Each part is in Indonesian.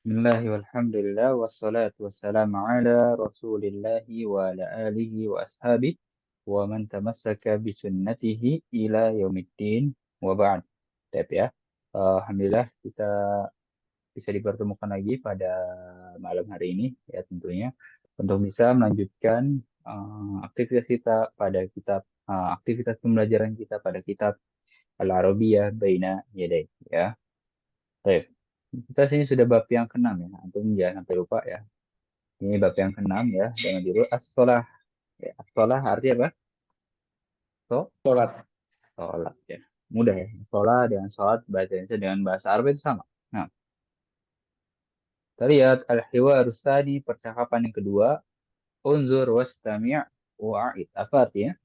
Bismillah walhamdulillah wassalatu wassalamu ala rasulillahi wa ala alihi wa ashabihi wa man tamassaka bi sunnatihi ila yaumiddin wa ba'd. Baik ya. Alhamdulillah kita bisa dipertemukan lagi pada malam hari ini ya tentunya untuk bisa melanjutkan aktivitas kita pada kitab aktivitas pembelajaran kita pada kitab Al-Arabiyah Baina Yaday ya. Baik. Kita sini sudah bab yang keenam ya. Antum jangan sampai lupa ya. Ini bab yang keenam ya dengan judul as-shalah. Ya, as-shalah artinya apa? So, Sholat. sholat ya. Mudah ya. Sholat dengan sholat bahasa Indonesia dengan bahasa Arab itu sama. Nah, kita lihat al-hiwarus tsani percakapan yang kedua. Unzur wastami' wa'id. Apa artinya?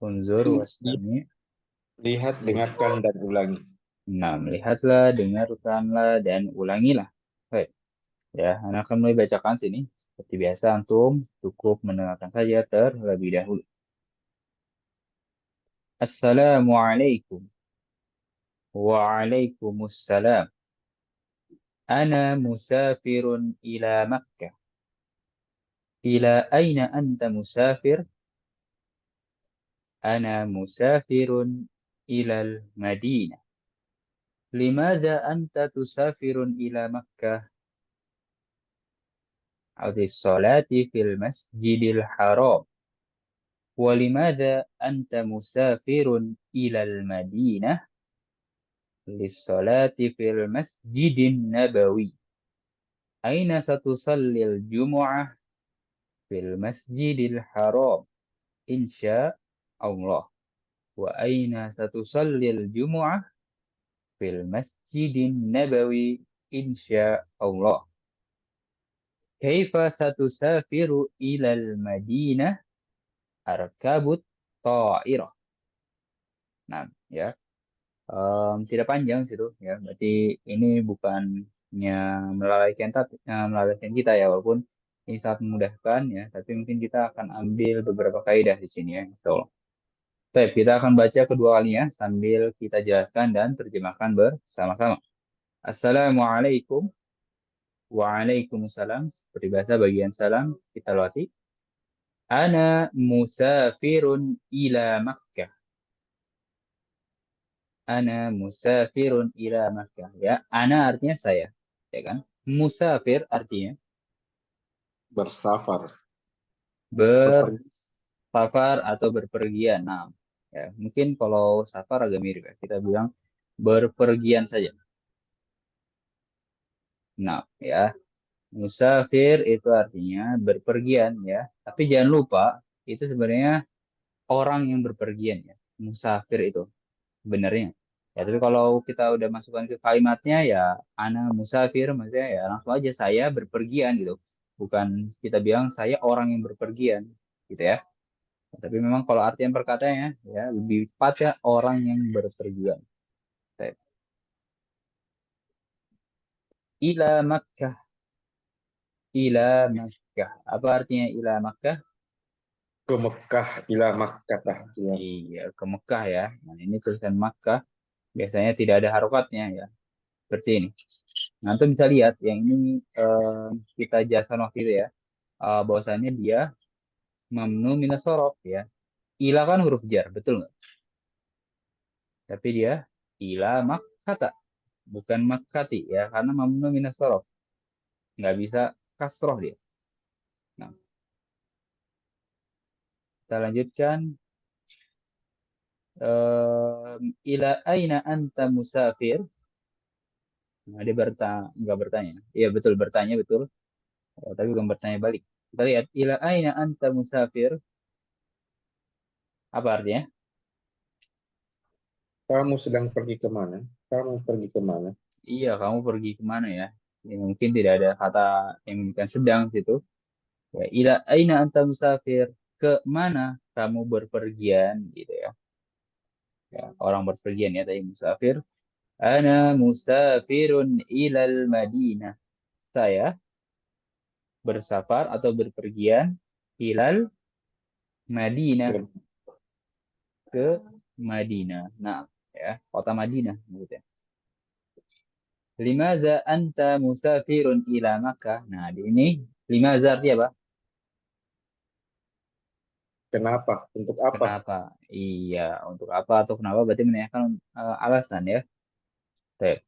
Unzur wastami'. Lihat, dengarkan, dan ulangi. Nah, melihatlah, dengarkanlah, dan ulangilah. Baik. Ya, anak akan mulai bacakan sini. Seperti biasa, antum cukup mendengarkan saja terlebih dahulu. Assalamualaikum. Waalaikumsalam. Ana musafirun ila Makkah. Ila aina anta musafir? Ana musafirun ila al-Madinah. Limadha anta tusafirun ila Makkah? Adi salati fil masjidil haram. ولماذا أنت مسافر إلى المدينة للصلاة في المسجد النبوي أين ستصلي الجمعة في المسجد الحرام إن شاء الله وأين ستصلي الجمعة في المسجد النبوي إن شاء الله كيف ستسافر إلى المدينة أركب الطائرة. Nah, ya. Tidak panjang situ ya. Berarti ini bukannya melalaikan kita ya, walaupun ini sangat memudahkan ya, tapi mungkin kita akan ambil beberapa kaidah di sini ya. So, baik, kita akan baca kedua kalinya sambil kita jelaskan dan terjemahkan bersama-sama. Assalamualaikum. Waalaikumsalam. Seperti biasa bagian salam kita latih. Ana musafirun ila Makkah. Ana musafirun ila Makkah. Ya, ana artinya saya, ya kan? Musafir artinya Bersafar. Berpergian. bersafar atau berpergian. Nah, ya, mungkin kalau safar agak mirip ya. Kita bilang berpergian saja. Nah, ya, musafir itu artinya berpergian ya. Tapi jangan lupa itu sebenarnya orang yang berpergian ya. Musafir itu sebenarnya. Ya, tapi kalau kita udah masukkan ke kalimatnya ya ana musafir maksudnya ya langsung aja saya berpergian gitu. Bukan kita bilang saya orang yang berpergian gitu ya. Tapi memang kalau artian perkataannya ya lebih tepat ya orang yang berpergian. Baik. Ila Makkah, ila Makkah. Apa artinya ila Makkah? Ke Mekah, ila Makkah. Ya. Iya, ke Mekah ya. Nah, ini tulisan Makkah biasanya tidak ada harokatnya ya. Seperti ini. Nah, antum bisa lihat yang ini kita jelaskan waktu itu ya. Bahwasannya dia mamnu minas sorof ya. Ila kan huruf jar, betul nggak? Tapi dia ila makkata, bukan makkati ya, karena mamnu minas sorof. Nggak bisa kasroh dia. Nah, kita lanjutkan. Ila aina anta musafir. Nah, dia nggak bertanya. Iya betul bertanya betul. Tapi bukan bertanya balik. Kita lihat ila aina anta musafir. Apa artinya? Kamu sedang pergi kemana? Kamu pergi kemana? Iya, kamu pergi kemana ya? Ya, mungkin tidak ada kata yang menunjukkan sedang situ. Ya, ila aina anta musafir. Ke mana kamu berpergian gitu ya. Ya, orang berpergian ya tadi musafir. Ana musafirun ilal Madinah. Saya bersafar atau berpergian ilal Madinah Ke ke Madinah. Nah, ya, kota Madinah maksudnya. Limaza anta musafirun ila Makkah. Nah, di ini limaza artinya apa? Kenapa? Untuk apa? Kenapa? Iya, untuk apa atau kenapa berarti menanyakan alasan ya. Baik.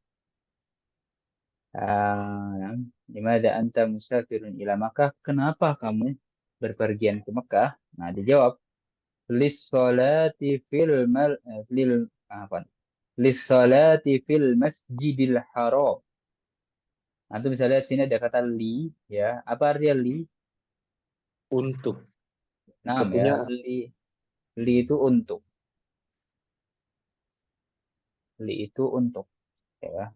Limaza anta musafirun ila Makkah? Kenapa kamu berpergian ke Mekah? Nah, dijawab lis-salati apa? Lis-salati fil Masjidil Haram. Antum bisa lihat sini ada kata li ya. Apa artinya li? Untuk Nah, ya, kepunyaan. li itu untuk. Li itu untuk ya.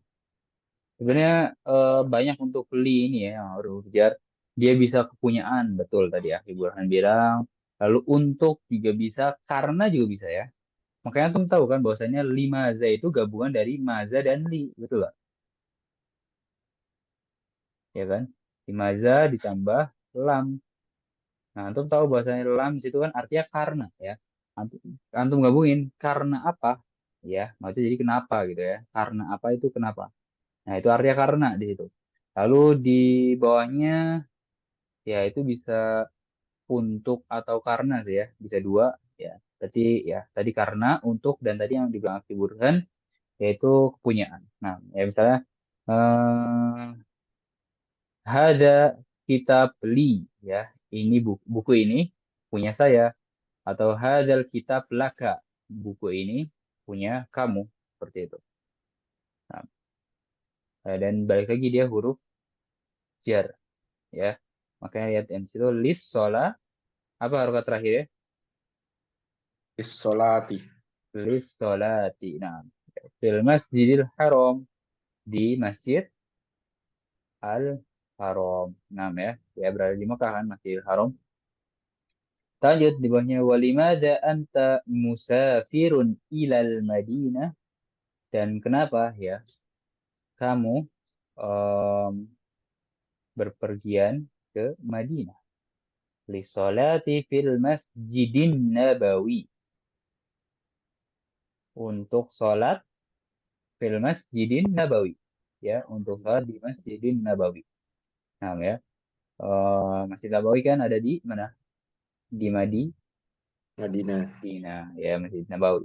Sebenarnya banyak untuk li ini ya yang harus dikejar. Dia bisa kepunyaan, betul tadi ya. Ibu Burhan bilang. Lalu untuk juga bisa, karena juga bisa ya. Makanya antum tahu kan bahwasanya limaza itu gabungan dari maza dan li, betul nggak? Ya kan? Limaza ditambah lam. Nah, antum tahu bahwasanya lam itu kan artinya karena ya. Antum, antum gabungin karena apa? Ya, maksudnya jadi kenapa gitu ya. Karena apa itu kenapa? Nah, itu artinya karena di situ. Lalu di bawahnya ya itu bisa untuk atau karena sih ya. Bisa dua ya. Berarti ya tadi karena, untuk, dan tadi yang dibilang Afi Burhan yaitu kepunyaan. Nah, ya misalnya ada kitab li ya. Ini buku ini punya saya, atau hadal kitab laka, buku ini punya kamu, seperti itu. Nah, dan balik lagi dia huruf jar ya. Makanya lihat di situ lis sholat, apa harokat terakhir ya? Isolati. Lis sholati. Nah, fil masjidil haram, di masjid al haram. Nah ya, ya berada di Mekah kan, Masjidil Haram. Lanjut di bawahnya walimada anta musafirun ilal Madinah, dan kenapa ya kamu em, berpergian ke Madinah. Lisolati fil masjidin nabawi. Untuk sholat fil masjidin nabawi. Ya, untuk sholat di masjidin nabawi. Nah, ya. Masjid Nabawi kan ada di mana? Di Madinah. Madinah. Ya, Masjid Nabawi.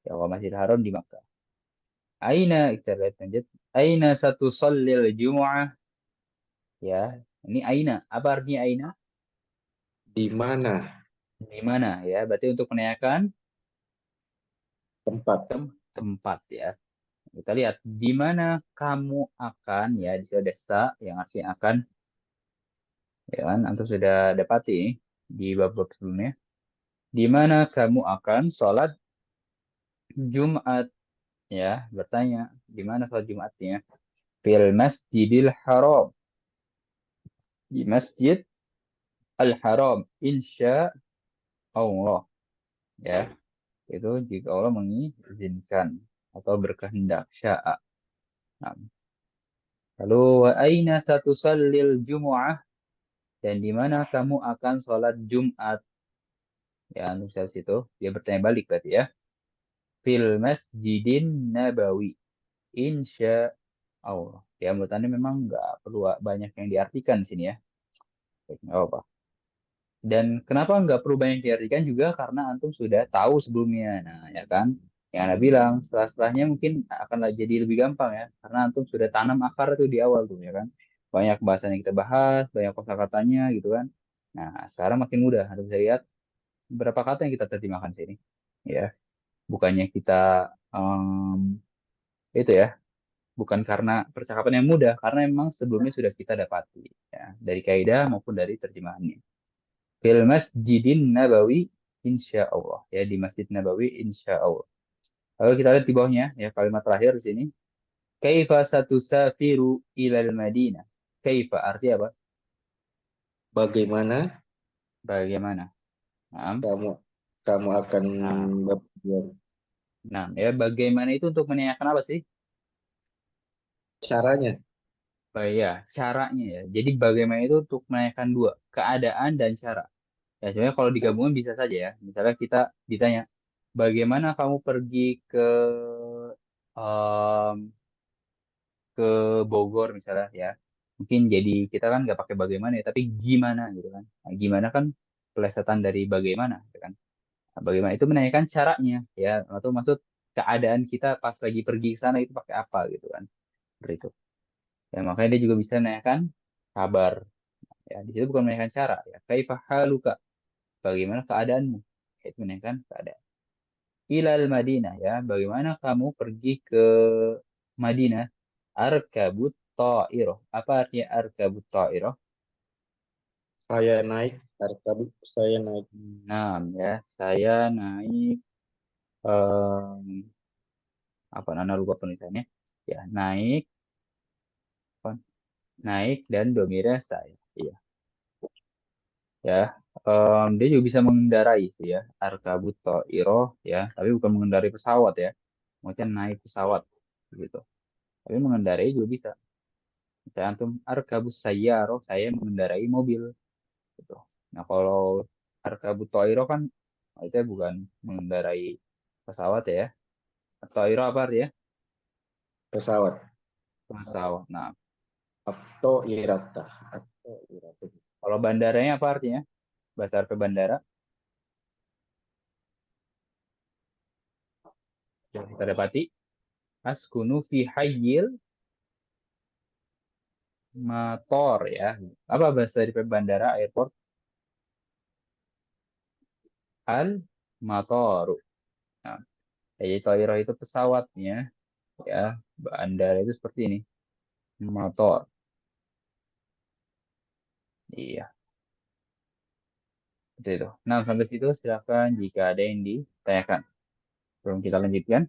Ya, kalau Masjid Haram di Makkah. Aina, kita lihat lanjut. Aina satu sholil Jumu'ah. Ya, ini Aina. Apa artinya Aina? Di mana Di mana ya? Berarti untuk menanyakan tempat? tempat ya. Kita lihat di mana kamu akan ya, di sini ada sta yang artinya akan ya kan, antum sudah dapati di bab-bab sebelumnya. Di mana kamu akan sholat Jumat ya, bertanya di mana sholat Jumatnya? Fil Masjidil Haram, di Masjid Al Haram, insya Allah ya. Itu jika Allah mengizinkan atau berkehendak sya'a. Nah, lalu wa aina satusallil Jumu'ah, dan di mana kamu akan sholat Jumat? Ya, nulis situ. Dia bertanya balik berarti ya. Fil Masjidin Nabawi. Insya Allah. Ya, menurut Anda memang nggak perlu banyak yang diartikan di sini ya. Baik, nggak apa. Dan kenapa nggak perlu banyak diartikan juga karena antum sudah tahu sebelumnya. Nah, ya kan? Yang Anda bilang, setelahnya mungkin akan jadi lebih gampang ya. Karena antum sudah tanam akar itu di awal tuh ya kan. Banyak bahasan yang kita bahas, banyak kosakatanya gitu kan. Nah, sekarang makin mudah. Anda bisa lihat berapa kata yang kita terjemahkan sini. Ya, bukannya kita itu ya, bukan karena percakapan yang mudah, karena memang sebelumnya sudah kita dapati ya, dari kaidah maupun dari terjemahannya. Fil Masjidin Nabawi insya Allah ya, di Masjid Nabawi insya Allah. Lalu kita lihat di bawahnya ya, kalimat terakhir di sini. Kaifa satusafiru ilal Madinah. Kaifa arti apa? Bagaimana Bagaimana? Nah, kamu kamu akan nah, berpergian? nah, ya bagaimana itu untuk menanyakan apa sih? Caranya. Ya, caranya ya. Jadi bagaimana itu untuk menanyakan dua, keadaan dan cara. Ya, sebenarnya kalau digabungin bisa saja ya. Misalnya kita ditanya, bagaimana kamu pergi ke em, ke Bogor misalnya ya. Mungkin jadi kita kan nggak pakai bagaimana ya, tapi gimana gitu kan. Nah, gimana kan pelesetan dari bagaimana gitu kan. Nah, bagaimana itu menanyakan caranya ya, atau maksud keadaan kita pas lagi pergi ke sana itu pakai apa gitu kan. Seperti itu. Ya, makanya dia juga bisa menanyakan kabar. Ya, di situ bukan menanyakan cara ya. Kaifa haluka? Bagaimana keadaanmu? Ya, itu menanyakan keadaan. Ilal Madinah ya. Bagaimana kamu pergi ke Madinah? Arkabut ta'iroh. Apa artinya arkabut ta'iroh? Saya naik, saya naik Nah, ya, saya naik apa nana lupa penulisannya. Ya, naik apa? Naik dan domirnya saya. Iya, ya. Dia juga bisa mengendarai sih ya. Arkabut ta'iroh ya, tapi bukan mengendarai pesawat ya. Mungkin naik pesawat gitu. Tapi mengendarai juga bisa. Misalnya antum arkabus sayyaro, saya mengendarai mobil gitu. Nah, kalau arkabut toiro kan itu bukan mengendarai pesawat ya. Toiro apa artinya? pesawat Pesawat. Nah, atau irata atau irata. kalau bandaranya apa artinya? Bahasa Arab bandara. Yang kita dapati askunu fi hayyil mator ya. Apa bahasa dari bandara airport? Al matoru. Nah, jadi toiro itu pesawatnya ya. Bandara itu seperti ini. Motor. Iya. Seperti itu. Nah, sampai situ silakan jika ada yang ditanyakan. Sebelum kita lanjutkan,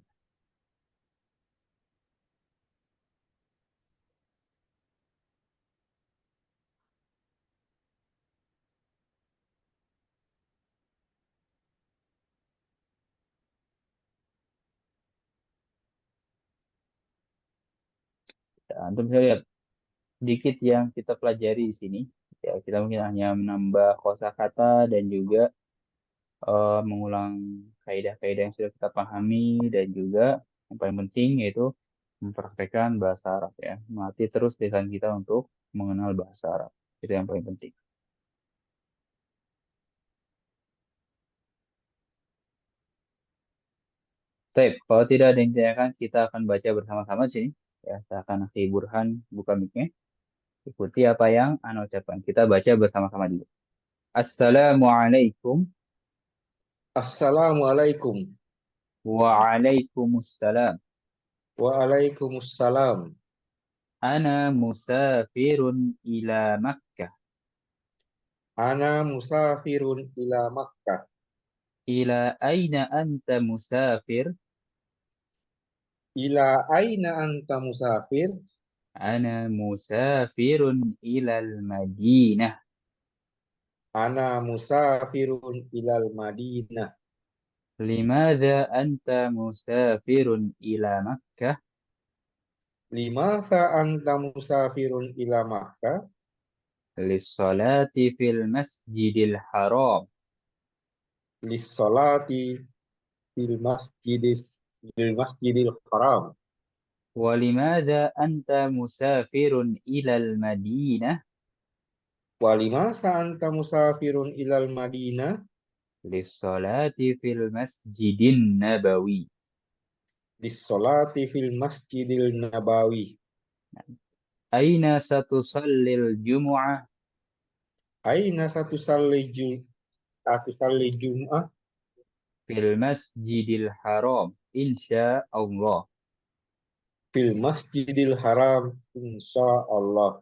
ya, antum bisa lihat sedikit yang kita pelajari di sini. Ya, kita mungkin hanya menambah kosakata dan juga mengulang kaidah-kaidah yang sudah kita pahami dan juga yang paling penting yaitu mempraktekkan bahasa Arab ya. Melatih terus lisan kita untuk mengenal bahasa Arab. Itu yang paling penting. Baik, kalau tidak ada yang ditanyakan, kita akan baca bersama-sama di sini. Ya, saya akan Akhi Burhan buka mic-nya. Ikuti apa yang Anda ucapkan. Kita baca bersama-sama dulu. Assalamualaikum. Assalamualaikum. Waalaikumsalam. Waalaikumsalam. Ana musafirun ila Makkah. Ana musafirun ila Makkah. Ila aina anta musafir? Ila aina anta musafir? Ana musafirun ilal Madinah. Ana musafirun ilal Madinah. Limadha anta musafirun ila Makkah? Limasa anta musafirun ila Makkah? Lissalati fil masjidil haram. Lissolati fil masjidil haram. Walimada anta musafirun ilal Madinah? Walimasa anta musafirun ilal Madinah? Lissalati fil masjidin nabawi. Lissolati fil masjidil nabawi. Aina satusallil jumu'ah? Aina satu salli Jum'ah? Fil masjidil haram. Insya Allah. Fil masjidil haram, insya Allah.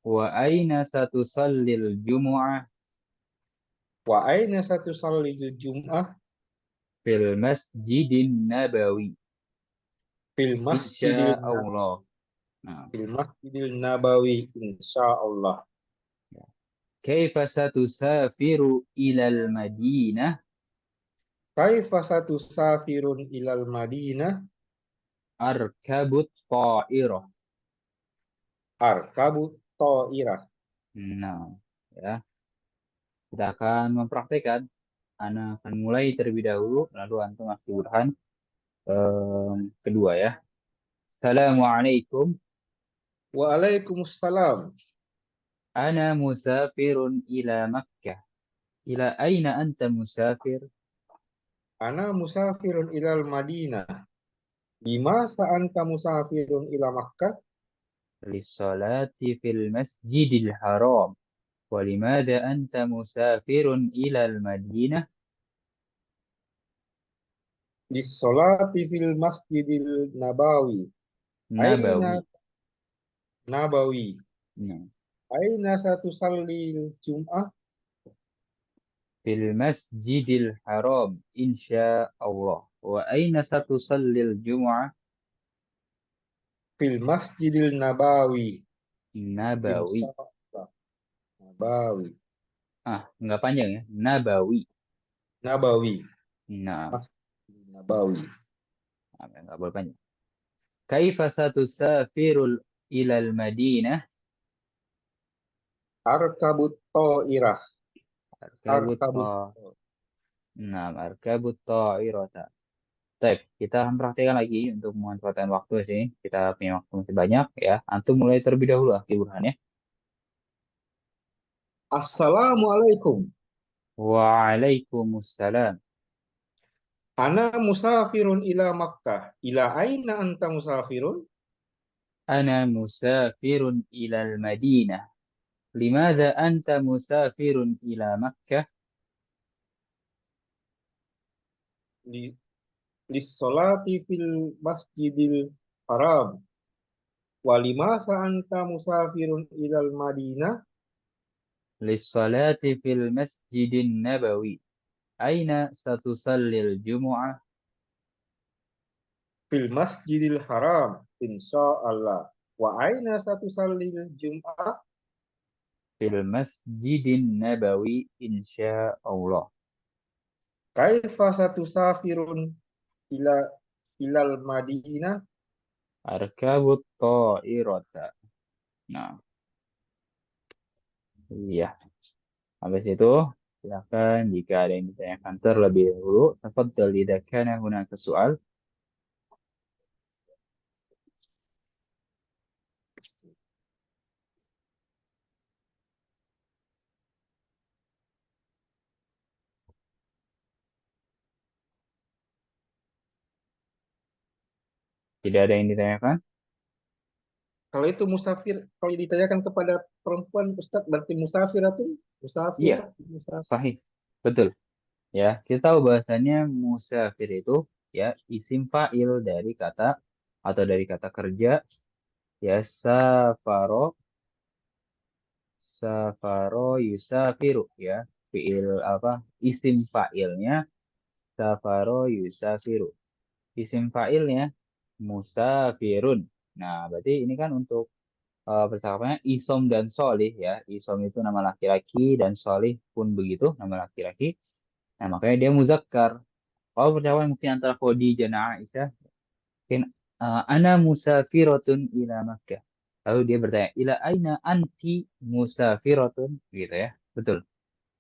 Wa aina satusallil jumu'ah? Wa aina satu salli Jum'ah? Fil masjidin nabawi. Fil masjidil Insya Allah. Nah, fil masjidil nabawi, insya Allah. kaifa satusafiru ilal Madinah? Kaifa satu safirun ilal Madinah? Arkabut ta'irah. Arkabu ta'irah. Nah, ya. Kita akan mempraktekkan. Ana akan mulai terlebih dahulu, lalu antum akan Burhan kedua ya. Assalamualaikum. Waalaikumsalam. Ana musafirun ila Makkah. Ila aina anta musafir? Ana musafirun ilal Madinah. Bimasa anta musafirun ila Makkah? Lissalati fil masjidil haram. Walimada anta musafirun ila al-Madinah? Lissolati fil Masjidil Nabawi. Aina Nabawi. Nabawi. Nah, Aina satu sallil Jum'ah? fil masjidil haram. Insya Allah. Wa aina satusallil jum'ah? Fil Masjidil Nabawi. Nabawi. Insya Allah. Nabawi. Nggak panjang ya. Nabawi. Nabawi. Nah, Masjidil Nabawi. nggak boleh panjang. Kaifa satusafirul ilal Madinah? Arkabut Ta'irah. Arkabut Arkabut. ta. Nah, arkabut ta'irata. Baik, kita praktekkan lagi untuk memanfaatkan waktu sini. Kita punya waktu masih banyak ya. Antum mulai terlebih dahulu, Akhi Burhan ya. Assalamualaikum. Waalaikumsalam. Ana musafirun ila Makkah. Ila aina anta musafirun? Ana musafirun ilal Madinah. Limada anta musafirun ila Makkah? Li Lissolati fil Masjidil Haram. Walimasa anta musafirun ilal Madinah? Lissalati fil masjidin nabawi. Aina satusallil jumu'ah? Fil Masjidil Haram. Insya Allah. Wa aina satu sallil Jum'ah? Fil masjidin nabawi insya Allah. Kaifa satu safirun ila ilal Madinah? Arkabut ta'irata. Nah, iya. Habis itu, silakan jika ada yang ditanyakan terlebih dahulu. Tafadhal idza kana hunaka soal. Tidak ada yang ditanyakan? Kalau itu musafir, kalau ditanyakan kepada perempuan, Ustadz, berarti musafir atau musafir, Iya, musafir. sahih. Betul. Ya, kita tahu bahasanya musafir itu ya isim fa'il dari kata atau dari kata kerja ya safaro safaro yusafiru ya. Fiil apa? Isim fa'ilnya safaro yusafiru. Isim fa'ilnya musafirun. Nah, berarti ini kan untuk percakapannya isom dan solih ya. Isom itu nama laki-laki dan solih pun begitu, nama laki-laki. Nah, makanya dia muzakkar. Kalau percakapan mungkin antara Khadijah dan Aisyah, mungkin ana musafiratun ila Makkah. Lalu dia bertanya, ila aina anti musafiratun? Gitu ya. Betul.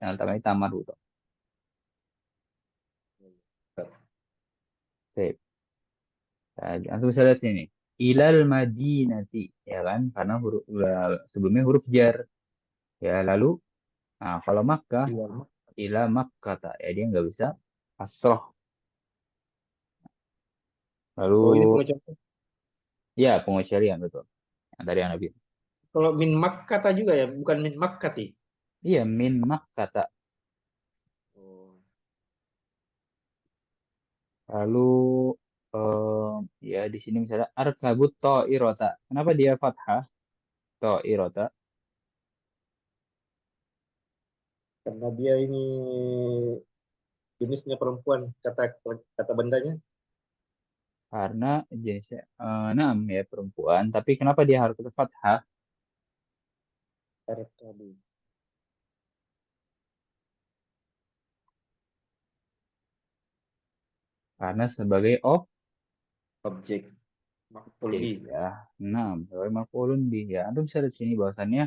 Yang pertama tamar itu. Sip. Nah, antum bisa lihat sini. Ilal Madinati, ya kan? Karena huruf sebelumnya huruf jar. Ya, lalu kalau Makkah Iya. ila Makkah ya dia nggak bisa asroh. Oh, ini Lalu pengucapan. ya pengecualian betul. Yang tadi yang Nabi. Kalau min Makkata juga ya, bukan min Makkati. Iya min Makkah. Oh, Lalu eh, ya di sini misalnya arkabut ta'irota. Kenapa dia fathah ta'irota? karena dia ini jenisnya perempuan, kata kata bendanya. Karena jenisnya enam ya perempuan. Tapi kenapa dia harus fathah? Arkabu. Karena sebagai Objek. Maf'ul objek bih. ya. Enam. Sebagai maf'ulun bih ya. Antum bisa di sini bahwasannya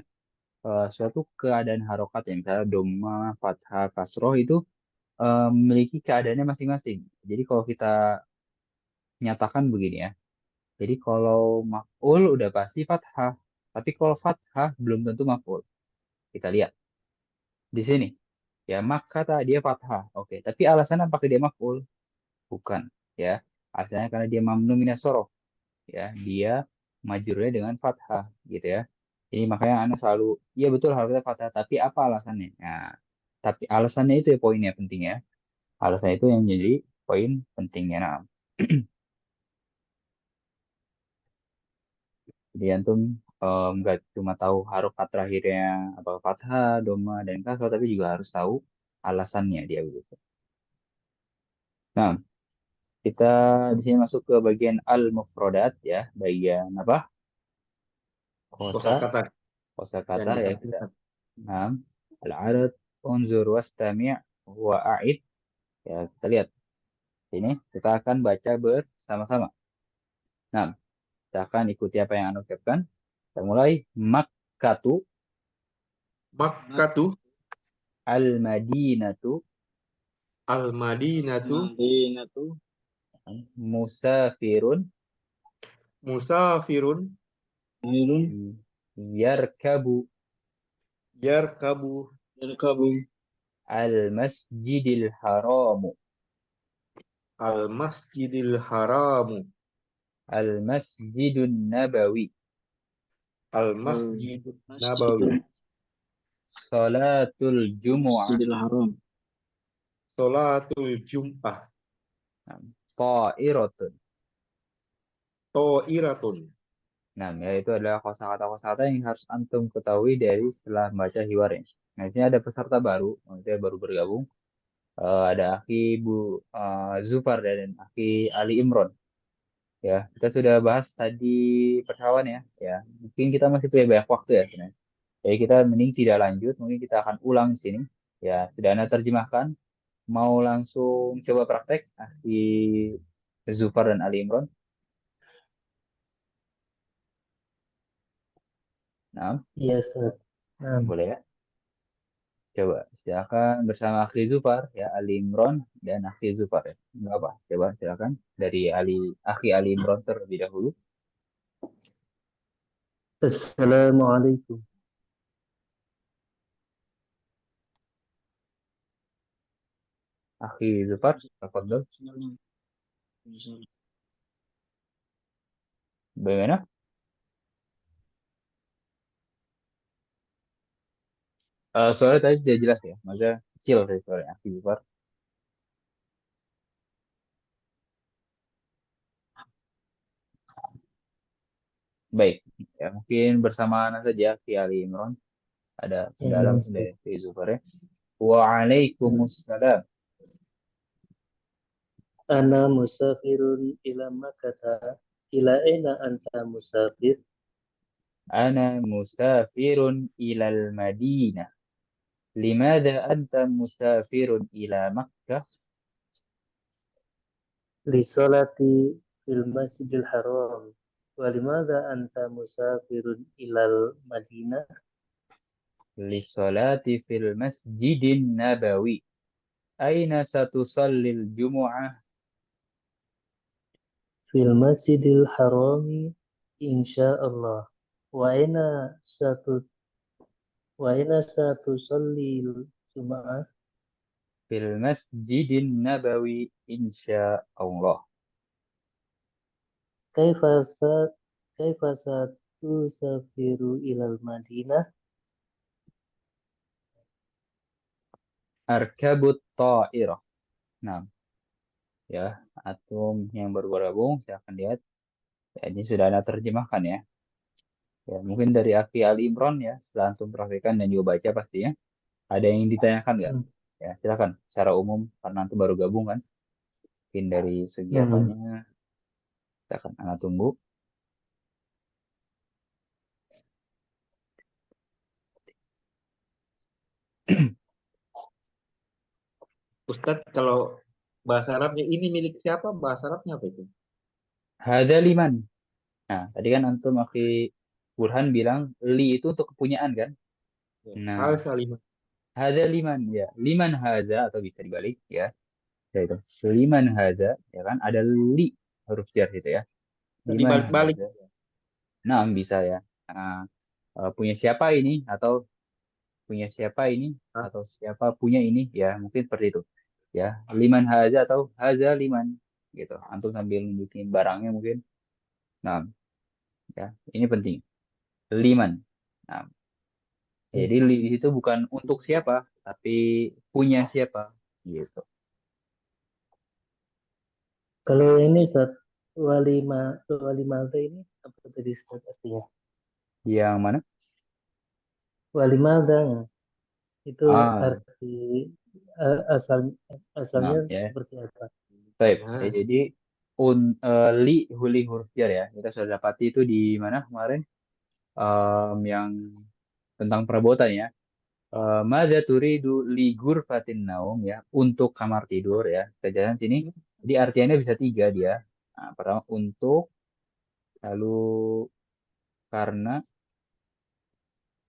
suatu keadaan harokat yang misalnya doma, fathah, kasroh itu memiliki keadaannya masing-masing. Jadi kalau kita nyatakan begini ya. Jadi kalau maf'ul udah pasti fathah. Tapi kalau fathah belum tentu maf'ul. Kita lihat di sini. Ya, kata dia fathah. Oke, tapi alasannya apakah dia maf'ul? Bukan. Ya, alasannya karena dia mamnu minas sorof. Ya, dia majrurnya dengan fathah gitu ya. Ini makanya anak selalu, iya betul harusnya fathah, tapi apa alasannya? Nah, tapi alasannya itu ya poinnya penting ya. Alasan itu yang jadi poin pentingnya. Nah, jadi antum nggak cuma tahu harokat terakhirnya apa fathah, doma, dan kasroh, tapi juga harus tahu alasannya dia begitu. Nah, kita di sini masuk ke bagian al-mufrodat ya, bagian apa? Kosa, Kosakata kosa yang kata ya kita. ditampilkan. Nah, al-arad, unzur, wastami' wa a'id. Ya, kita lihat ini kita akan baca bersama-sama. Nah, kita akan ikuti apa yang anu ucapkan. Kita mulai Makkatu, Makkatu al-Madinatu, al-Madinatu Musafirun, musafirun Yarkabu, yarkabu al-Masjidil Haramu, al-masjidil haramu al-Masjidun Nabawi, al-masjidun nabawi Salatul Jumu'ah, sholatul jum'ah Ta'iratun. to'iratun. Nah, ya itu adalah kosakata-kosakata yang harus antum ketahui dari setelah membaca hiwar ini. Nah, ini ada peserta baru, maksudnya baru bergabung. Ada Aki Bu Zufar dan Aki Ali Imron. Ya, kita sudah bahas tadi persawan ya. Ya, mungkin kita masih punya banyak waktu ya sebenarnya. Jadi kita mending tidak lanjut, mungkin kita akan ulang di sini. Ya, sudah Anda terjemahkan. Mau langsung coba praktek Aki Zufar dan Ali Imron. Nah, Iya, Ustaz. Nah, boleh ya. Coba silakan bersama Akhi Zufar ya Ali Imron dan Akhi Zufar ya. Enggak apa. Coba silakan dari Akhi Ali Imron terlebih dahulu. Assalamualaikum. Akhi Zufar, tafadhol. Bagaimana? Soalnya tadi tidak jelas ya. Maksudnya kecil sih suaranya Akhi Zufar. Baik. Ya mungkin bersamaan saja Akhi Ali Imron. Ada Ya, pendalam Ustaz. dari Akhi Zufar ya. Waalaikumsalam. Ana musafirun ila Makkata. Ila aina anta musafir? Ana musafirun ilal Madinah. Limada anta musafirun ila Makkah? Li salati fil masjidil haram. Wa limadha anta musafirun ilal Madinah? Lissolati fil masjidin nabawi. Aina satusallil jumu'ah? Fil masjidil harami insyaallah. Wa aina satu wa aina satusalli Jum'ah? Fil masjidin nabawi insyaallah. Kaifa sa kaifa satusafiru ilal Madinah? Arkabut ta'irah. Nah, ya, atom yang baru bergabung, silahkan lihat. Ya, ini sudah ada terjemahkan ya. Ya, mungkin dari Aki Ali Imron ya, setelah antum praktekkan dan juga baca pastinya. Ada yang ditanyakan nggak? Hmm. Ya, silakan. Secara umum, karena antum baru gabung kan. Mungkin dari segi Hmm. apanya, silakan. Anda tunggu. Ustadz, kalau bahasa Arabnya ini milik siapa? Bahasa Arabnya apa itu? Hada liman. Nah, tadi kan antum Aki Burhan bilang li itu untuk kepunyaan kan? Ya. Nah, Hal kalimat. hada liman ya. Liman hada atau bisa dibalik ya. Ya itu. Liman hada ya kan ada li huruf jar gitu ya. Liman Dibalik-balik. hada. Nah, bisa ya. Nah, punya siapa ini atau punya siapa ini Hah? atau siapa punya ini ya mungkin seperti itu ya liman haza atau haza liman gitu antum sambil nunjukin barangnya mungkin nah ya ini penting liman nah jadi li di situ bukan untuk siapa tapi punya siapa gitu Kalau ini Ustaz, wali malta ini apa tadi Ustaz artinya? yang mana Wali malta itu ah arti asal nah asalnya ya seperti apa? baik ya, Nah, jadi li huli huruf jar ya kita sudah dapati itu di mana kemarin yang tentang perabotan ya. Mada turidu li ghurfatin naum ya untuk kamar tidur ya. Kejadian sini. Jadi artiannya bisa tiga dia. Nah, pertama untuk, lalu karena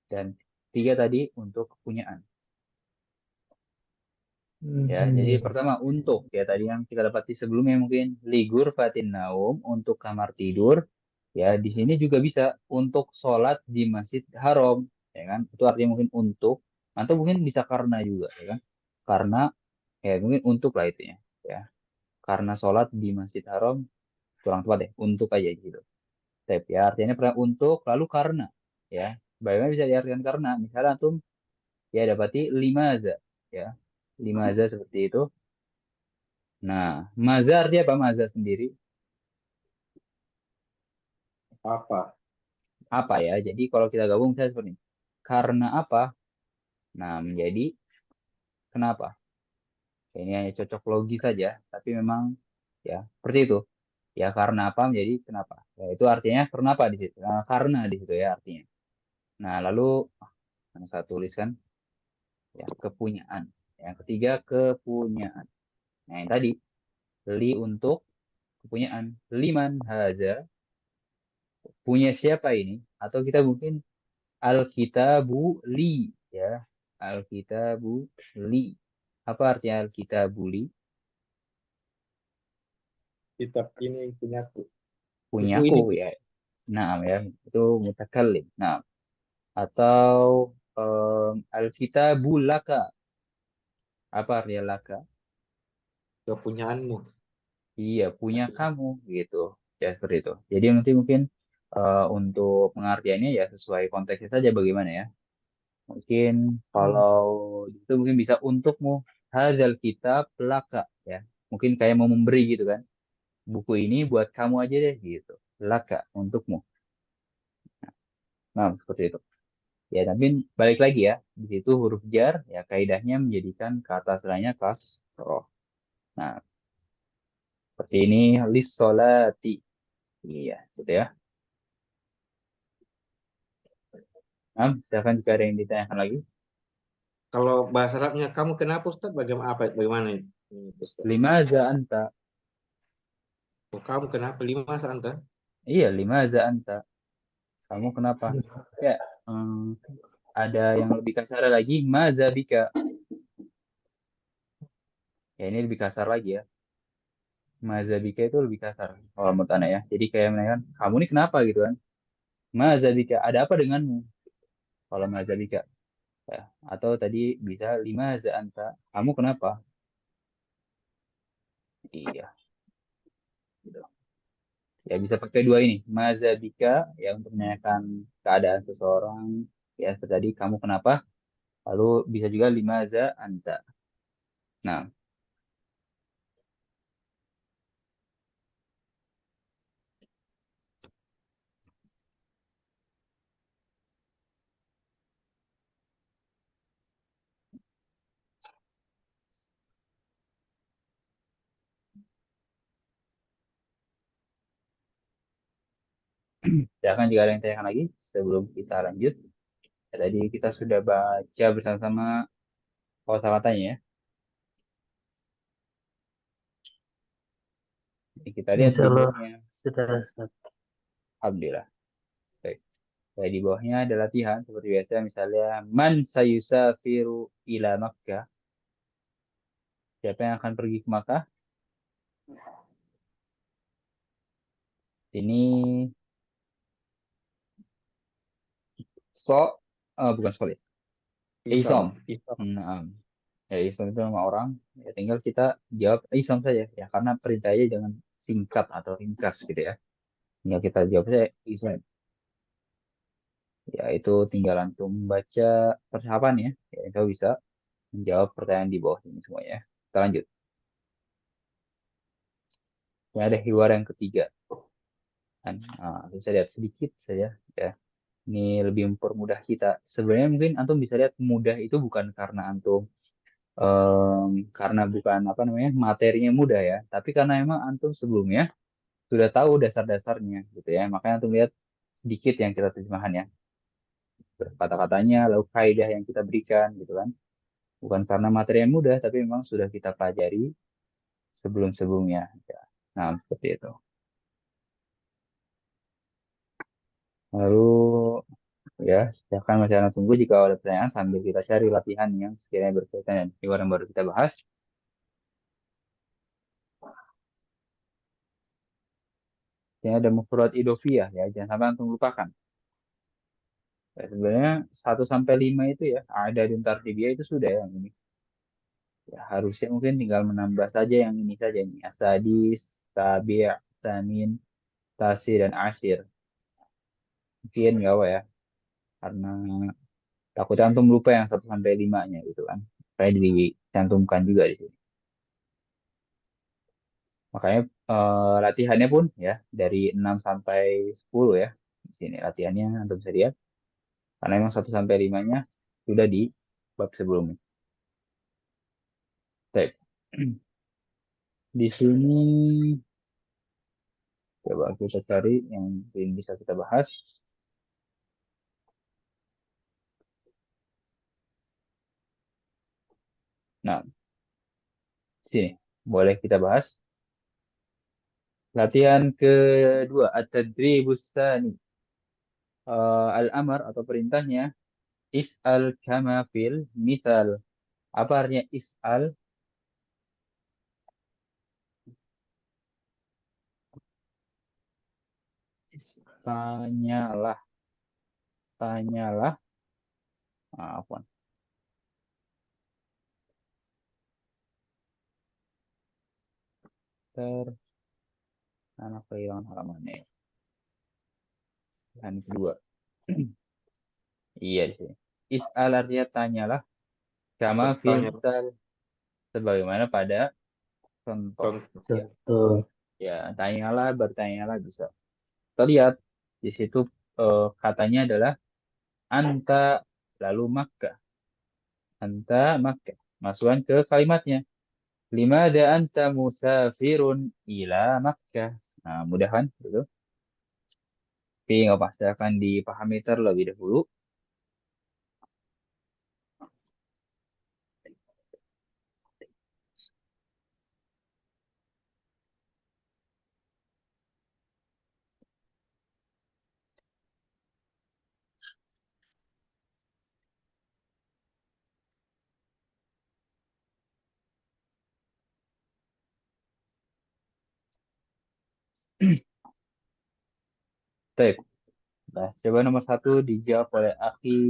dan tiga tadi untuk kepunyaan. Ya, jadi Mhm. pertama untuk ya tadi yang kita dapati sebelumnya mungkin li ghurfatin naum untuk kamar tidur. Ya, di sini juga bisa untuk sholat di Masjid Haram, ya kan? Itu artinya mungkin untuk atau mungkin bisa karena juga, ya kan? Karena ya mungkin untuk lah itu ya. Ya, karena sholat di Masjid Haram kurang tepat ya, untuk aja gitu. Tapi ya artinya pernah untuk lalu karena ya. Bagaimana bisa diartikan karena? Misalnya antum ya dapati limaza ya. Limaza seperti itu. Nah, maza artinya apa? Maza sendiri apa? apa ya? Jadi kalau kita gabung saya seperti ini. Karena apa? Nah, menjadi kenapa? Ini hanya cocok logis saja, tapi memang ya seperti itu. Ya karena apa menjadi kenapa? Ya, itu artinya karena apa di situ? Nah, karena di situ ya artinya. Nah, lalu yang saya tuliskan ya kepunyaan. Yang ketiga kepunyaan. Nah, yang tadi li untuk kepunyaan. Liman haza punya siapa ini? Atau kita mungkin al-kitabu li ya. Al-kitabu li. Apa artinya al-kitabu li? Kitab ini punyaku. Buku Punyaku ini ya. Nah, ya itu mutakallim. Nah, atau Alkitabu laka. Apa artinya laka? kepunyaanmu. Iya, punya kamu gitu. Ya, seperti itu. Jadi nanti mungkin untuk pengertiannya ya sesuai konteksnya saja bagaimana ya. Mungkin Hmm. kalau itu mungkin bisa untukmu. Hadzal kitab laka ya. Mungkin kayak mau memberi gitu kan. Buku ini buat kamu aja deh gitu. Laka untukmu. Nah, seperti itu. Ya, tapi balik lagi ya. Di situ huruf jar ya kaidahnya menjadikan kata setelahnya kasroh. Nah, seperti ini lis solati. Iya, gitu ya. Nah, silakan jika ada yang ditanyakan lagi. Kalau bahasa Arabnya kamu kenapa Ustaz? Bagaimana apa? Bagaimana ini Ustaz? Lima za anta. Oh, kamu kenapa lima Anta? Iya, lima za anta. Kamu kenapa? Ya, ada yang lebih kasar lagi. Maza bika. Ya, ini lebih kasar lagi ya. Maza bika itu lebih kasar. Kalau menurut Ana ya. Jadi kayak menanyakan, kamu ini kenapa gitu kan? Maza bika. Ada apa denganmu? Kalau maza bika. Ya. Atau tadi bisa lima za anta. Kamu kenapa? Iya. Gitu. Ya bisa pakai dua ini. Mazabika ya untuk menanyakan keadaan seseorang. Ya seperti tadi kamu kenapa? Lalu bisa juga limaza anta. Nah, silakan jika ada yang tanyakan lagi sebelum kita lanjut. Ya, tadi kita sudah baca bersama-sama kosakatanya ya. Jadi kita lihat Insya di Allah bawahnya. sudah Ustaz. Alhamdulillah. Baik. Ya, di bawahnya ada latihan seperti biasa misalnya man sayusafiru ila Makkah. Siapa yang akan pergi ke Makkah? Ini So, bukan solid. Isom. Isom. Nah, ya Isom itu nama orang. Ya, tinggal kita jawab Isom saja. Ya, karena perintahnya jangan singkat atau ringkas gitu ya. Tinggal kita jawab saja Isom. Ya, itu tinggal antum baca percakapan ya. Ya, itu bisa menjawab pertanyaan di bawah ini semuanya. Kita lanjut. Ya, ada hiwar yang ketiga. Kan, bisa lihat sedikit saja. Ya, ini lebih mempermudah kita. Sebenarnya mungkin antum bisa lihat mudah itu bukan karena antum karena bukan apa namanya materinya mudah ya, tapi karena emang antum sebelumnya sudah tahu dasar-dasarnya gitu ya. Makanya antum lihat sedikit yang kita terjemahan ya, kata-katanya, lalu kaidah yang kita berikan gitu kan. Bukan karena materi yang mudah, tapi memang sudah kita pelajari sebelum-sebelumnya. Ya. Nah, seperti itu. Lalu ya, silakan masih anda tunggu jika ada pertanyaan sambil kita cari latihan yang sekiranya berkaitan dengan keyword yang baru kita bahas. Ya, ada mufrad idofiyah ya, jangan sampai antum lupakan. Ya, sebenarnya 1 sampai 5 itu ya, ada di tartibiyah itu sudah yang ini. Ya, harusnya mungkin tinggal menambah saja yang ini saja nih. Asadis, tabi', tamin, tasi, dan asyir. Mungkin nggak apa ya, karena takutnya antum lupa yang 1 sampai 5-nya gitu kan. Kayak dicantumkan juga di sini. Makanya latihannya pun ya dari 6 sampai 10 ya. Di sini latihannya antum bisa lihat. Karena emang 1 sampai 5-nya sudah di bab sebelumnya. Baik. Di sini coba kita cari yang mungkin bisa kita bahas. Nah, sini boleh kita bahas. Latihan kedua, at-tadribus tsani. Al-amar atau perintahnya is'al kama fil misal. Apa artinya is'al? Tanyalah, tanyalah. Apa? Ter, anak kehilangan halamannya. Yang kedua. Iya di sini. Is'al artinya tanyalah kama fil Bertanya. misal sebagaimana pada contoh. Contoh. Ya, Contoh. ya tanyalah, bertanyalah bisa. Kita lihat di situ katanya adalah anta lalu Makkah. Anta Makkah. Masukkan ke kalimatnya. Lima ada anta musafirun ila Makkah. Nah, mudah kan? Gitu. Tapi nggak pasti akan dipahami terlebih dahulu. Baik. Nah, coba nomor 1 dijawab oleh Akhi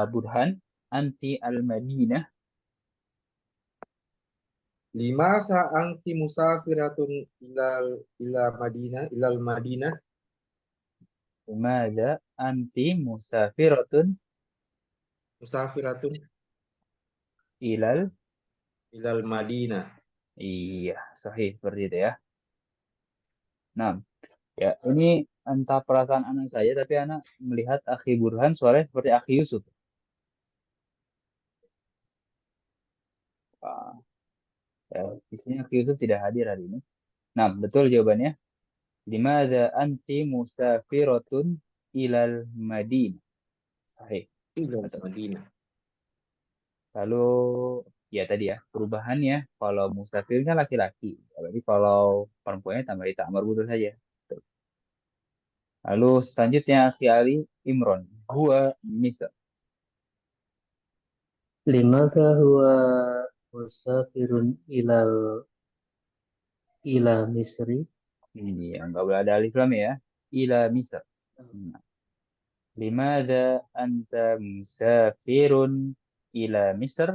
Burhan. Anti al-Madinah. Lima anti musafiratun ilal Madinah. Lima ada anti musafiratun Musafiratun ilal. ilal Madinah. Iya, sahih seperti itu ya. Nah, ya, ini entah perasaan anak saya, tapi anak melihat Akhi Burhan suaranya seperti Akhi Yusuf. Ah, ya, di sini Akhi Yusuf tidak hadir hari ini. Nah, betul jawabannya. Limadza anti musafiratun ilal Madinah. Sahih. Ilal Betul. Madinah. Lalu, ya tadi ya, perubahannya. Kalau musafirnya laki-laki. Berarti kalau perempuannya tambah ita. Betul saja. Betul. Lalu selanjutnya Akhi Ali Imron. Huwa Nisa. Limadha huwa musafirun ila Misri? Ini yang nggak boleh ada alif lam ya. Ila Misr. Nah, Limada anta musafirun ila Misr?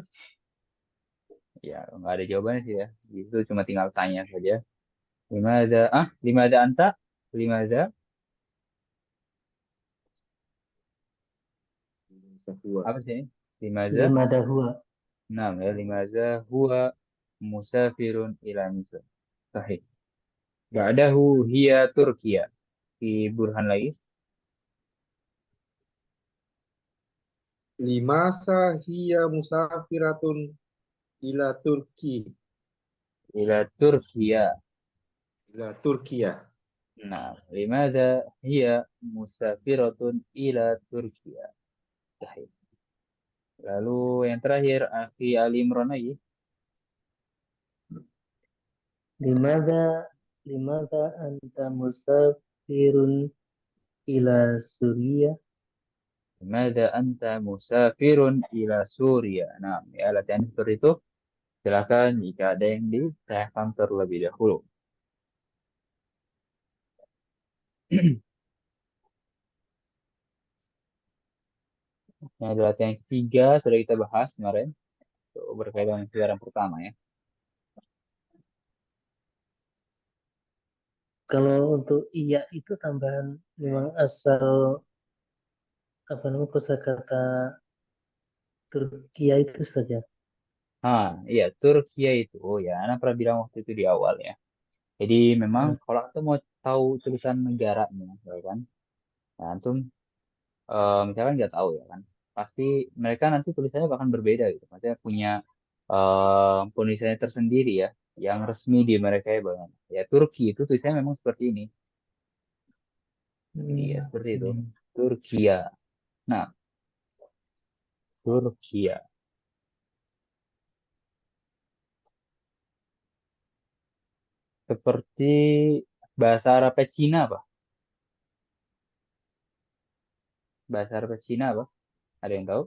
Ya, nggak ada jawabannya sih ya. Itu cuma tinggal tanya saja. Limada anta? Limada? Sahua. Apa sih ini? Limaza? Limada huwa. Nah, ya, limaza huwa musafirun ila Misr. Sahih. Ba'dahu hiya Turkiya. Di Burhan lagi. Limasa hiya musafiratun ila Turki. Ila Turkiya. Ila Turkiya. Nah, limaza hiya musafiratun ila Turkiya. Sahih. Lalu yang terakhir, Akhi Ali Imran lagi. Limada limada anta musafirun ila Suriah? Mada anta musafirun ila Suria. Nah, ya latihan seperti itu. Silakan jika ada yang ditayangkan terlebih dahulu. Nah, ada latihan yang ketiga sudah kita bahas kemarin. Itu berkaitan dengan pilihan pertama ya. Kalau untuk iya itu tambahan memang asal apa namanya kosakata Turkiya itu saja. Iya, Turkiya itu. Oh ya, Ana pernah bilang waktu itu di awal ya. Jadi memang Hmm. kalau kita mau tahu tulisan negaranya, ya kan? Nah, antum misalkan nggak tahu ya kan, pasti mereka nanti tulisannya bahkan berbeda gitu. Maksudnya punya penulisannya tersendiri ya, yang resmi di mereka ya bang. Ya Turki itu tulisannya memang seperti ini. Iya Hmm. seperti itu. Hmm. Turkiya. Nah, Turkiya. Seperti bahasa Arab Cina apa? Bahasa Arab Cina apa? Ada yang tahu?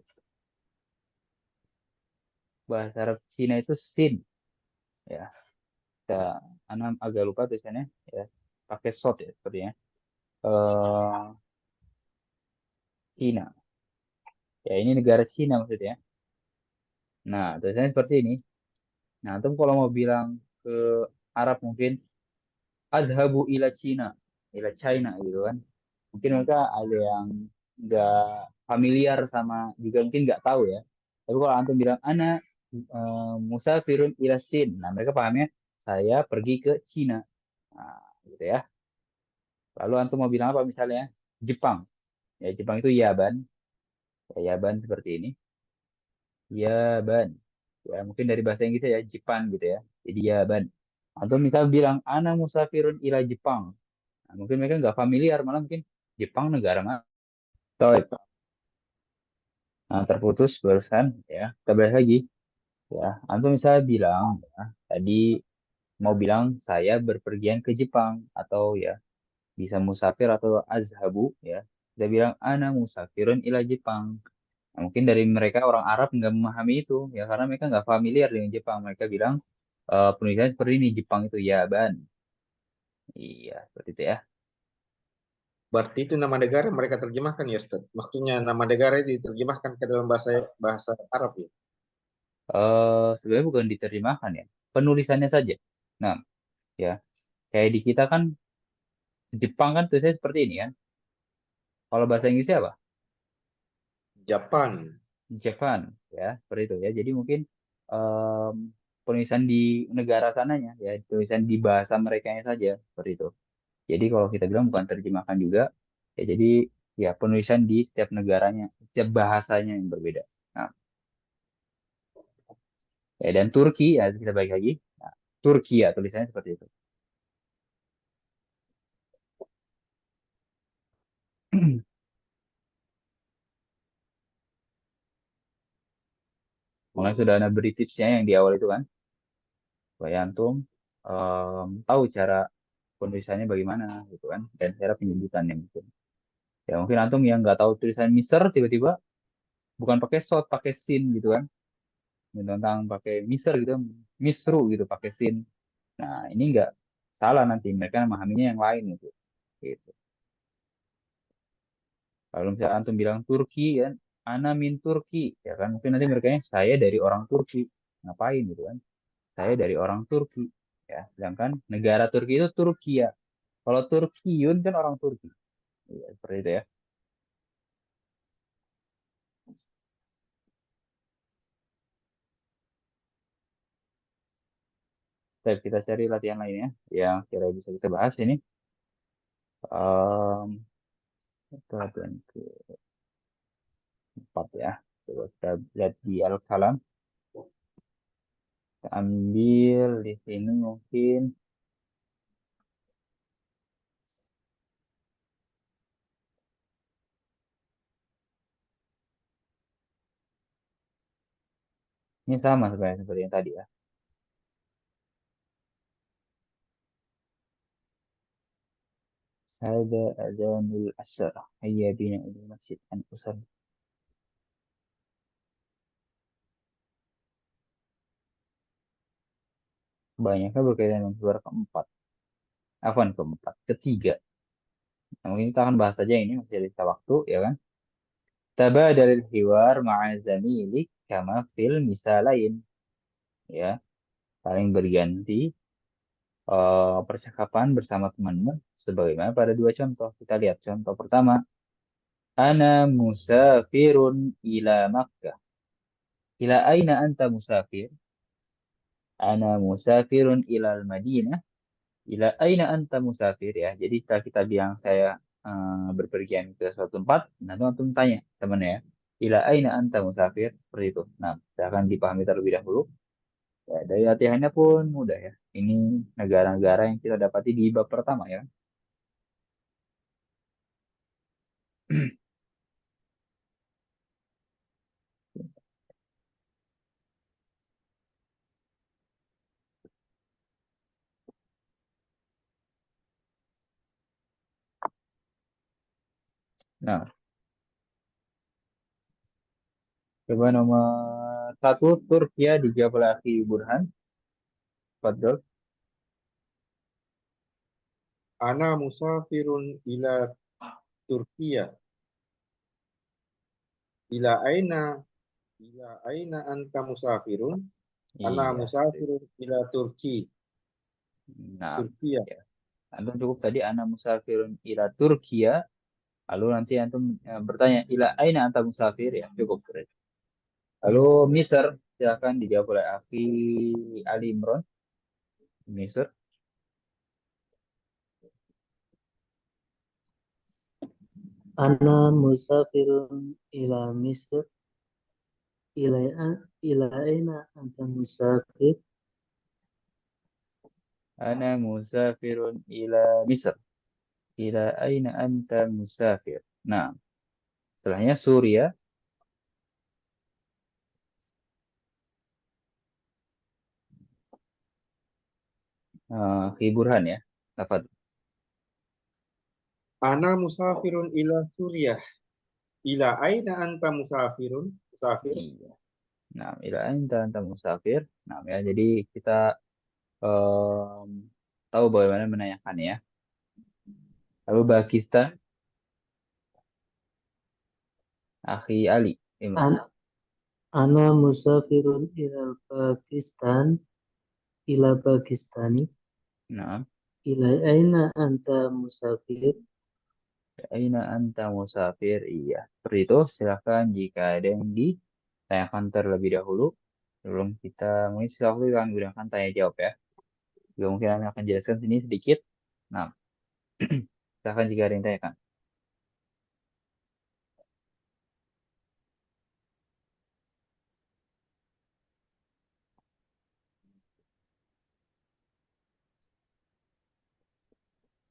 Bahasa Arab Cina itu Sin ya. Ya, Anam agak lupa tulisannya ya. Pakai short ya sepertinya. Eh Cina. Ya ini negara Cina maksudnya. Nah, tulisannya seperti ini. Nah, antum kalau mau bilang ke Arab mungkin adhabu ila China gitu kan. Mungkin mereka ada yang nggak familiar sama juga mungkin nggak tahu ya. Tapi kalau antum bilang ana musafirun ila Sin, nah mereka pahamnya saya pergi ke Cina. Nah, gitu ya. Lalu antum mau bilang apa misalnya? Jepang. Ya Jepang itu Yaban. Ya, Yaban seperti ini. Yaban. Ya mungkin dari bahasa Inggrisnya ya Jepang gitu ya. Jadi Yaban. Atau misal bilang ana musafirun ila Jepang. Nah, mungkin mereka nggak familiar, malah mungkin Jepang negara mana? Tahu. Nah, terputus barusan ya. Kita balik lagi ya. Antum misalnya bilang ya, tadi mau bilang saya berpergian ke Jepang atau ya bisa musafir atau azhabu ya. Kita bilang ana musafirun ila Jepang. Nah, mungkin dari mereka orang Arab nggak memahami itu ya karena mereka nggak familiar dengan Jepang. Mereka bilang penulisannya seperti ini Jepang itu ya ban. Iya seperti itu ya. Berarti itu nama negara mereka terjemahkan ya Ustaz. Maksudnya nama negara itu diterjemahkan ke dalam bahasa bahasa Arab ya. Sebenarnya bukan diterjemahkan ya, penulisannya saja. Nah, ya, kayak di kita kan Jepang kan tulisannya seperti ini kan. Kalau bahasa Inggrisnya apa? Japan. Japan, ya, seperti itu ya. Jadi mungkin em, penulisan di negara sananya, ya, tulisan di bahasa mereka saja, seperti itu. Jadi kalau kita bilang bukan terjemahkan juga, ya, jadi ya penulisan di setiap negaranya, setiap bahasanya yang berbeda. Nah, ya, dan Turki, ya kita balik lagi. Nah, Turki ya tulisannya seperti itu. Makanya sudah ada beri tipsnya yang di awal itu kan, supaya antum tahu cara penulisannya bagaimana gitu kan, dan cara penyebutannya mungkin. Ya mungkin antum yang nggak tahu tulisan miser tiba-tiba bukan pakai short, pakai sin gitu kan, tentang pakai miser gitu, misru gitu pakai sin. Nah ini nggak salah nanti mereka memahaminya yang lain gitu. Gitu. Kalau misalnya antum bilang Turki kan, ana min Turki, ya kan? Mungkin nanti mereka saya dari orang Turki. Ngapain gitu kan? Saya dari orang Turki. Ya, sedangkan negara Turki itu Turkia. Kalau Turkiyun kan orang Turki. Iya, seperti itu ya. Baik, kita cari latihan lainnya yang kira bisa kita bahas ini. Itu latihan keempat ya. Coba kita lihat di Al-Kalam. Kita ambil di sini mungkin. Ini sama sebenarnya seperti yang tadi ya. Ada adzanul asar. Hayya bina ilal masjid an usalli. Banyaknya berkaitan dengan suara keempat. Afwan keempat. Ketiga. Nah, mungkin kita akan bahas saja ini masih ada sisa waktu ya kan. Tabadalil hiwar ma'a zamilik kama fil misalain. Ya, saling berganti percakapan bersama temanmu sebagaimana pada dua contoh. Kita lihat contoh pertama. Ana musafirun ila Makkah. Ila aina anta musafir? Ana musafirun ilal Madinah. Ila aina anta musafir ya. Jadi setelah kita bilang saya berpergian ke suatu tempat, nanti antum tanya temannya ya. Ila aina anta musafir? Seperti itu. Nah, kita akan dipahami terlebih dahulu. Ya, dari latihannya pun mudah ya. Ini negara-negara yang kita dapati di bab pertama ya. Nah, coba nomor satu Turkiya dijawab oleh Akhi Burhan. Fadl. Ana musafirun ila Turkiya. Ila aina ila aina anta musafirun? Ana Iya. musafirun ila Turki. Nah, Turkiya. ya. Antum cukup tadi ana musafirun ila Turkiya. Lalu nanti antum bertanya ila aina anta musafir ya cukup berarti. Lalu Misr silakan dijawab oleh Akhi Ali Imron. Misr. Ana musafirun ila Misr. Ila ila aina anta musafir? Ana musafirun ila Misr. Ila aina anta musafir. Nah, setelahnya Suria. Akhi Burhan ya. Lafad. Ana musafirun ila Suriah. Ila aina anta musafirun? Musafir. Iya. Nah, ila aina anta musafir. Nah, ya jadi kita em, tahu bagaimana menanyakan ya. Lalu Pakistan, Akhi Ali Imran. An- Ana musafirun ila Pakistan. Ila Pakistani. Nah, Ila aina anta musafir? aina anta musafir? Iya. Seperti itu, silakan jika ada yang ditanyakan terlebih dahulu. Sebelum kita mengisi waktu, kita akan gunakan tanya jawab ya. Juga mungkin kami akan jelaskan sini sedikit. Nah, silakan jika ada yang tanyakan.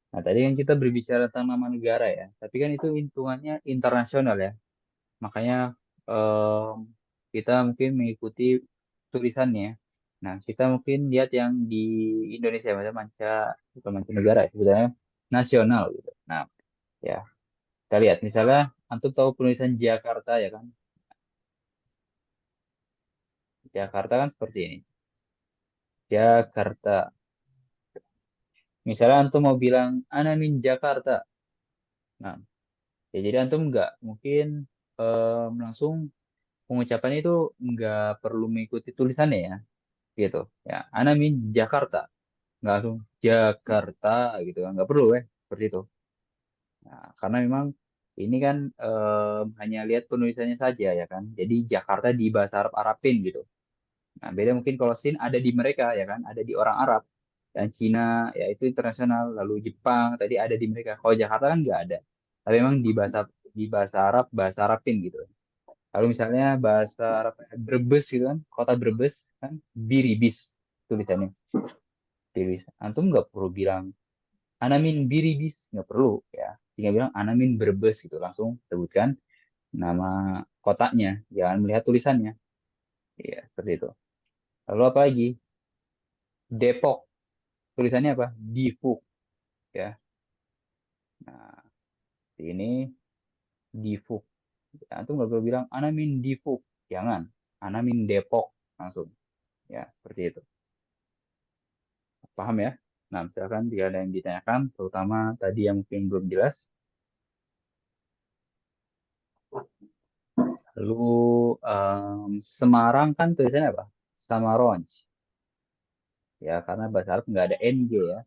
Nah, tadi kan kita berbicara tentang nama negara ya. Tapi kan itu hitungannya internasional ya. Makanya em, kita mungkin mengikuti tulisannya. Nah, kita mungkin lihat yang di Indonesia, misalnya bukan mancanegara ya, sebenarnya nasional gitu. Nah, ya kita lihat misalnya antum tahu penulisan Jakarta ya kan? Jakarta kan seperti ini. Jakarta. Misalnya antum mau bilang ana min Jakarta. Nah, Ya, jadi antum nggak mungkin langsung pengucapannya itu nggak perlu mengikuti tulisannya ya, gitu. Ya, ana min Jakarta, nggak langsung Jakarta gitu kan, nggak perlu ya, seperti itu. Nah, karena memang ini kan hanya lihat penulisannya saja ya kan. Jadi Jakarta di bahasa Arab Arabin gitu. Nah, beda mungkin kalau Sin ada di mereka ya kan, ada di orang Arab. Dan Cina ya itu internasional, lalu Jepang tadi ada di mereka. Kalau Jakarta kan nggak ada. Tapi memang di bahasa Arab, bahasa Arabin gitu. Lalu misalnya bahasa Arab Brebes gitu kan, kota Brebes kan Biribis tulisannya. Biribis. Antum nggak perlu bilang Anamin Biribis, nggak perlu ya. Tinggal bilang Anamin Brebes gitu, langsung sebutkan nama kotanya, jangan melihat tulisannya. Iya, seperti itu. Lalu apa lagi? Depok, tulisannya apa? Difuk ya. Nah, ini Difuk. Antum nggak perlu bilang Anamin Difuk, jangan. Anamin Depok langsung. Ya, seperti itu. Paham ya? Nah, misalkan jika ada yang ditanyakan, terutama tadi yang mungkin belum jelas. Lalu Semarang kan tulisannya apa? Samaronj. Ya, karena bahasa Arab nggak ada NG ya.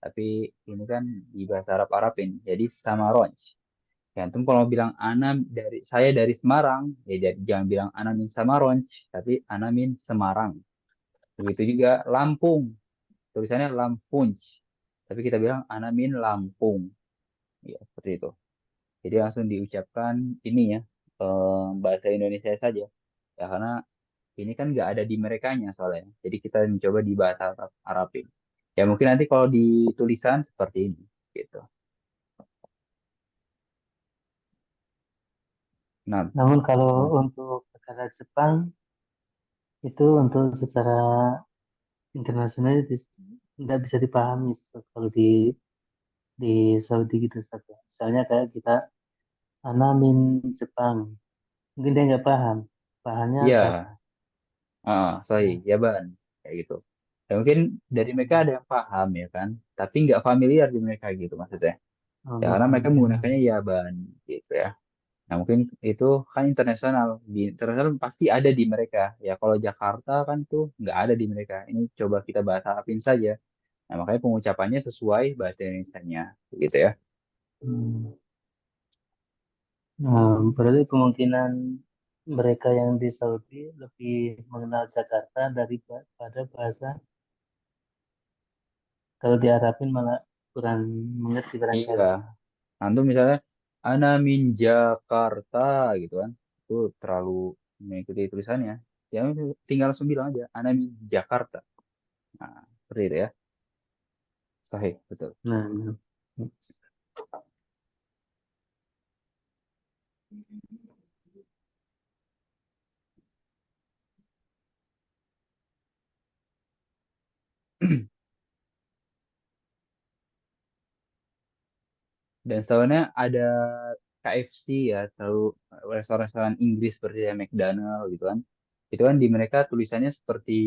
Tapi ini kan di bahasa Arab Arabin. Jadi Samaronj. Ya, antum kalau bilang saya dari Semarang, ya jangan bilang ana min Samaronj, tapi ana min Semarang. Begitu juga Lampung, tulisannya Lampunj. Tapi kita bilang ana min Lampung. Ya, seperti itu. Jadi langsung diucapkan ini ya, bahasa Indonesia saja. Ya, karena ini kan nggak ada di merekanya soalnya. Jadi kita mencoba di bahasa Arabin. Ya mungkin nanti kalau di tulisan seperti ini, gitu. Nah, Namun kalau untuk perkara Jepang itu untuk secara internasional tidak bisa dipahami Ustaz, kalau di Saudi gitu saja. Misalnya kayak kita Ana min Jepang, mungkin dia nggak paham, bahannya zat. ya, sorry, Ya. ya ban, kayak gitu. Ya mungkin dari mereka Hmm. ada yang paham ya kan, tapi nggak familiar di mereka gitu maksudnya. Ya karena mereka Ya. menggunakannya ya ban, gitu ya. Nah mungkin itu kan internasional, di internasional pasti ada di mereka. Ya kalau Jakarta kan tuh nggak ada di mereka. Ini coba kita bahas Arabin saja. Nah makanya pengucapannya sesuai bahasa Indonesianya, gitu ya. Hmm. Nah, berarti kemungkinan mereka yang di Saudi lebih mengenal Jakarta daripada bahasa, kalau di Arabin malah kurang mengerti Iya, barangkali. antum misalnya Ana min Jakarta gitu kan, itu terlalu mengikuti tulisannya. Ya tinggal langsung bilang aja Ana min Jakarta. Nah, seperti itu ya. Sahih, betul. Nah, nah. Dan setahunya ada KFC ya, tahu restoran-restoran Inggris seperti ya McDonald gitu kan. Itu kan di mereka tulisannya seperti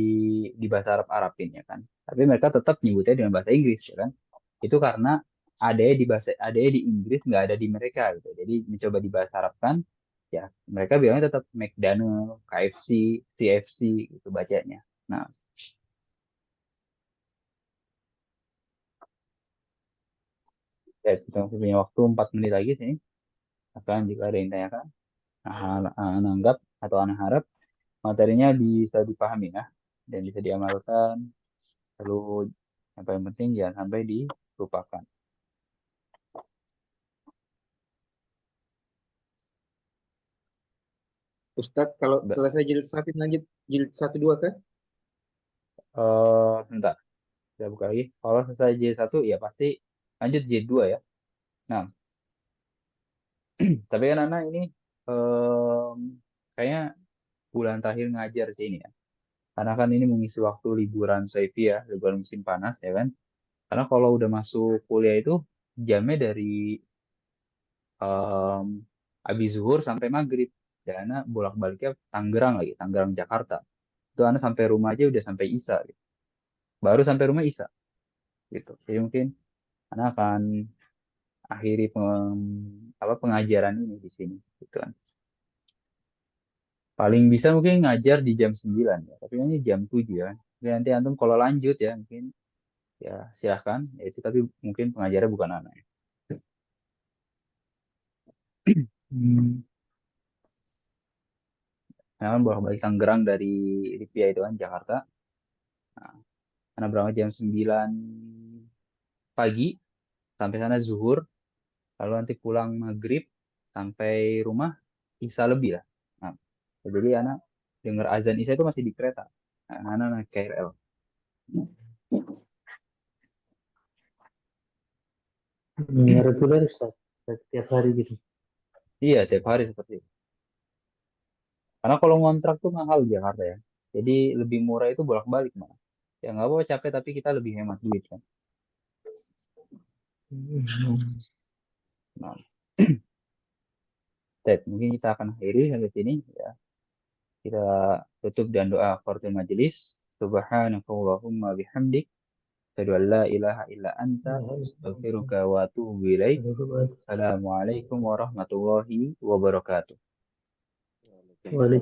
di bahasa Arab Arabin ya kan. Tapi mereka tetap nyebutnya dengan bahasa Inggris ya kan. Itu karena ada di Inggris nggak ada di mereka gitu. Jadi mencoba di bahasa Arab kan, ya mereka bilangnya tetap McDonald, KFC, CFC gitu bacanya. Nah, ya kita masih punya waktu 4 menit lagi sini. Akan jika ada yang tanyakan, anggap atau anak harap materinya bisa dipahami ya dan bisa diamalkan. Lalu yang paling penting jangan sampai dilupakan. Ustadz, kalau Ba- selesai jilid satu lanjut jilid satu dua kan? Bentar, saya buka lagi. Kalau selesai J1 ya pasti lanjut J2 ya. Nah, tapi kan anak ini kayaknya bulan terakhir ngajar sih ini ya. Karena kan ini mengisi waktu liburan Soifi ya, liburan musim panas ya kan. Karena kalau udah masuk kuliah itu jamnya dari em, habis zuhur sampai maghrib. Dan anak bolak-baliknya Tangerang lagi, Tangerang Jakarta. Itu anak sampai rumah aja udah sampai Isa gitu. Baru sampai rumah Isa gitu. Jadi mungkin anak akan akhiri apa pengajaran ini di sini gitu kan. Paling bisa mungkin ngajar di jam 9 ya, tapi ini jam 7 ya. Jadi nanti antum kalau lanjut ya mungkin ya silahkan ya itu, tapi mungkin pengajarnya bukan anak. Hmm. Nah, kan bolak-balik Tangerang dari Lipia itu kan Jakarta. Nah, karena berangkat jam 9 pagi sampai sana zuhur, lalu nanti pulang maghrib sampai rumah Isya lebih lah. Nah, jadi anak dengar azan Isya itu masih di kereta. Nah, anak naik KRL. Reguler Ustaz, setiap hari gitu. Iya, tiap hari seperti itu. Karena kalau ngontrak tuh mahal di Jakarta ya. Jadi lebih murah itu bolak-balik malah. Ya nggak apa-apa capek tapi kita lebih hemat duit kan. Nah, Ted, mungkin kita akan akhiri sampai sini ya. Kita tutup dan doa kafaratul majelis. Subhanakallahumma bihamdik. Asyhadu an la ilaha illa anta astaghfiruka wa atubu ilaik. Assalamualaikum warahmatullahi wabarakatuh. Waalaikumsalam.